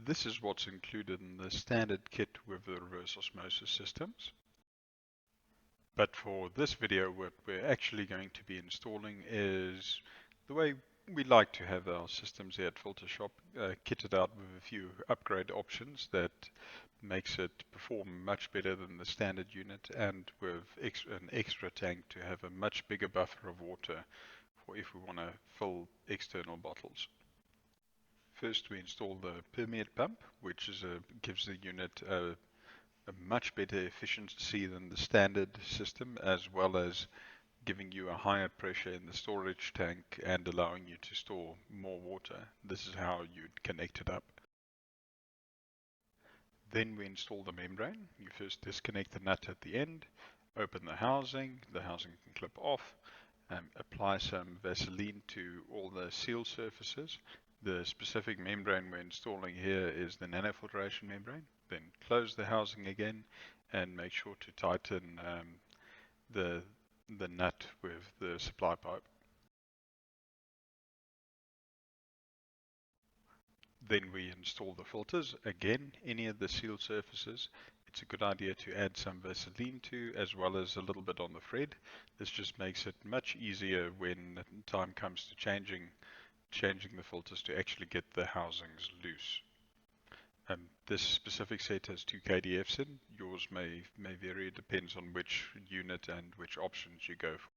This is what's included in the standard kit with the reverse osmosis systems. But for this video, what we're actually going to be installing is the way we like to have our systems here at FilterShop, kitted out with a few upgrade options that makes it perform much better than the standard unit, and with an extra tank to have a much bigger buffer of water for if we want to fill external bottles. First, we install the permeate pump, which gives the unit a much better efficiency than the standard system, as well as giving you a higher pressure in the storage tank and allowing you to store more water. This is how you'd connect it up. Then we install the membrane. You first disconnect the nut at the end, open the housing can clip off, apply some vaseline to all the seal surfaces. The specific membrane we're installing here is the nanofiltration membrane. Then close the housing again and make sure to tighten the nut with the supply pipe. Then we install the filters. Again, any of the seal surfaces, it's a good idea to add some vaseline to, as well as a little bit on the thread. This just makes it much easier when the time comes to changing the filters to actually get the housings loose. This specific set has 2 kDFs in. Yours may vary. It depends on which unit and which options you go for.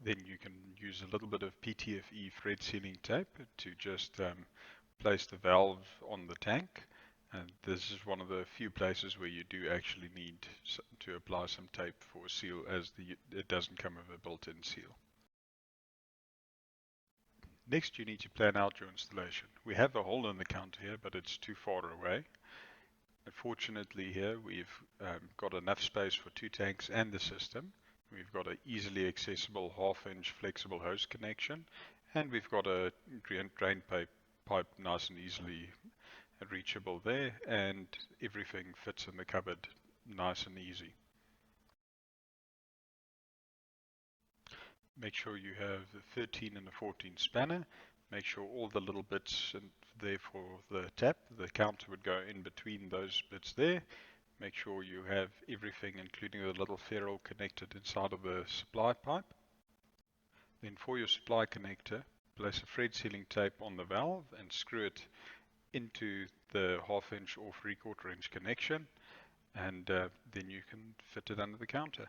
Then you can use a little bit of ptfe thread sealing tape to just place the valve on the tank. And this is one of the few places where you do actually need to apply some tape for a seal, as it doesn't come with a built-in seal. Next, you need to plan out your installation. We have a hole in the counter here, but it's too far away. Fortunately here, we've got enough space for 2 tanks and the system. We've got an easily accessible 1/2-inch flexible hose connection, and we've got a drain pipe nice and easily reachable there, and everything fits in the cupboard nice and easy. Make sure you have the 13 and the 14 spanner. Make sure all the little bits there for the tap, the counter would go in between those bits there. Make sure you have everything, including the little ferrule, connected inside of the supply pipe. Then for your supply connector, place a thread sealing tape on the valve and screw it into the 1/2-inch or 3/4-inch connection, and then you can fit it under the counter.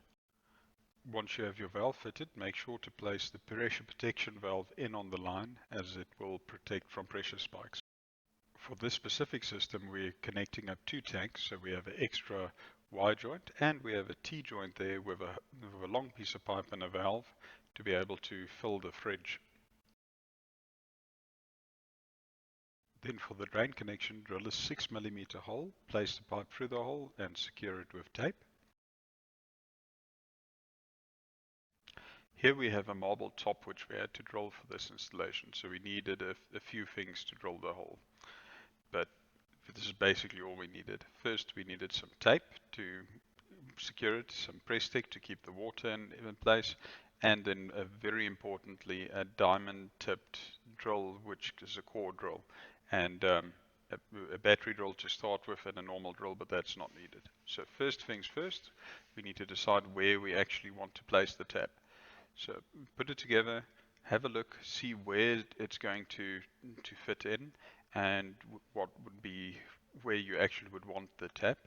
Once you have your valve fitted, make sure to place the pressure protection valve in on the line, as it will protect from pressure spikes. For this specific system, we're connecting up 2 tanks, so we have an extra Y joint and we have a T joint there with a long piece of pipe and a valve to be able to fill the fridge. Then for the drain connection, drill a 6mm hole, place the pipe through the hole and secure it with tape. Here we have a marble top which we had to drill for this installation, so we needed a few things to drill the hole. But this is basically all we needed. First, we needed some tape to secure it, some press stick to keep the water in place, and then very importantly, a diamond tipped drill, which is a core drill, and a battery drill to start with and a normal drill, but that's not needed. So first things first, we need to decide where we actually want to place the tap. So put it together, have a look, see where it's going to fit in, and what would be where you actually would want the tap,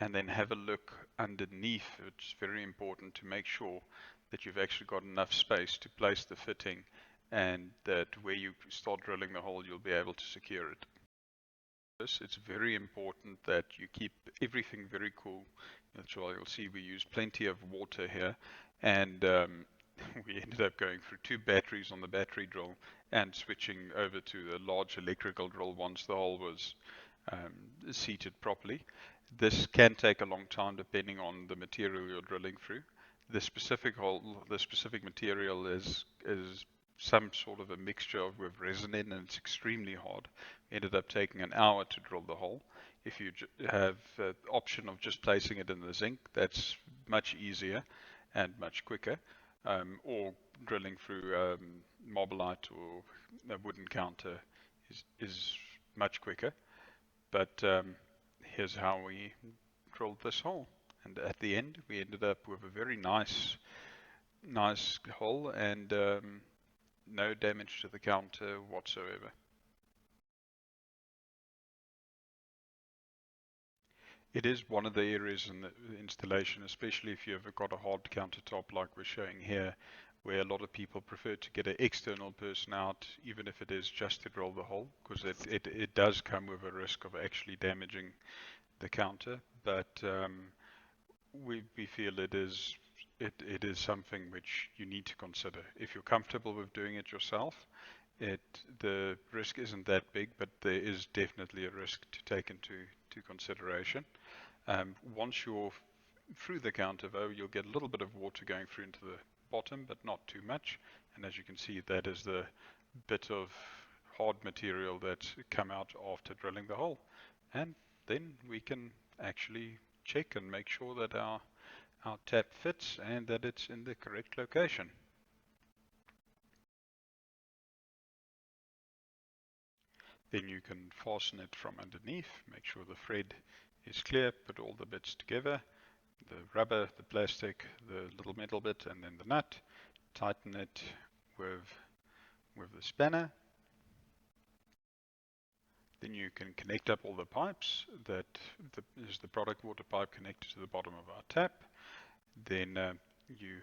and then have a look underneath. It's very important to make sure that you've actually got enough space to place the fitting, and that where you start drilling the hole, you'll be able to secure it. It's very important that you keep everything very cool. That's why you'll see we use plenty of water here, and we ended up going through 2 batteries on the battery drill and switching over to the large electrical drill once the hole was seated properly. This can take a long time depending on the material you're drilling through. The specific material is some sort of a mixture with resin in, and it's extremely hard. We ended up taking an hour to drill the hole. If you have the option of just placing it in the zinc, that's much easier and much quicker. Or drilling through Marbolite or a wooden counter is much quicker. But here's how we drilled this hole. And at the end, we ended up with a very nice hole and no damage to the counter whatsoever. It is one of the areas in the installation, especially if you've got a hard countertop like we're showing here, where a lot of people prefer to get an external person out, even if it is just to drill the hole, because it does come with a risk of actually damaging the counter. But we feel it is something which you need to consider. If you're comfortable with doing it yourself, the risk isn't that big, but there is definitely a risk to take into consideration. Once you're through the counter though, you'll get a little bit of water going through into the bottom, but not too much. And as you can see, that is the bit of hard material that's come out after drilling the hole. And then we can actually check and make sure that our tap fits and that it's in the correct location. Then you can fasten it from underneath, make sure the thread is clear, put all the bits together, the rubber, the plastic, the little metal bit, and then the nut, tighten it with the spanner. Then you can connect up all the pipes. That is the product water pipe connected to the bottom of our tap. Then you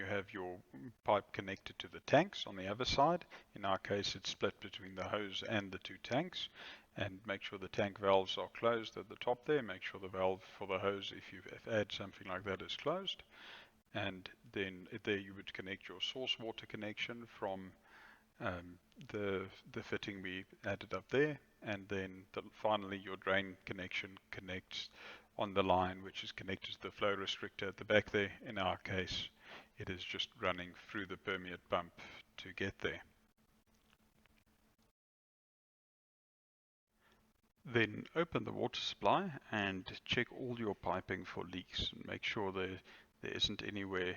have your pipe connected to the tanks on the other side. In our case, it's split between the hose and the two tanks. And make sure the tank valves are closed at the top there. Make sure the valve for the hose, if you add something like that, is closed. And then there you would connect your source water connection from the fitting we added up there. And then finally your drain connection connects on the line which is connected to the flow restrictor at the back there. In our case, it is just running through the permeate pump to get there. Then open the water supply and check all your piping for leaks and make sure there isn't anywhere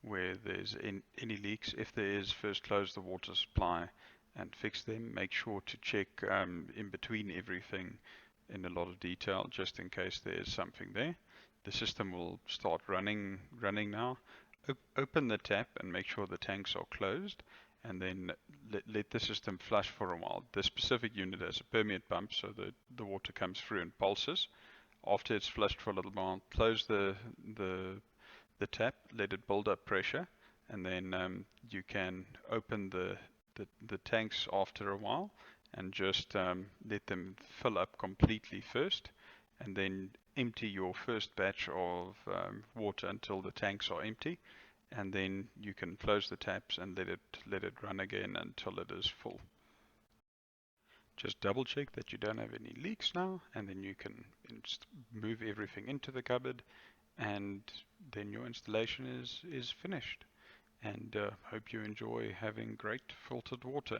where there's any leaks. If there is, first close the water supply and fix them. Make sure to check in between everything in a lot of detail just in case there is something there. The system will start running now. Open the tap and make sure the tanks are closed, and then let the system flush for a while. This specific unit has a permeate pump, so the water comes through in pulses. After it's flushed for a little while, close the tap, let it build up pressure, and then you can open the tanks after a while and just let them fill up completely first, and then empty your first batch of water until the tanks are empty, and then you can close the taps and let it run again until it is full. Just double check that you don't have any leaks now, and then you can move everything into the cupboard, and then your installation is finished. And hope you enjoy having great filtered water.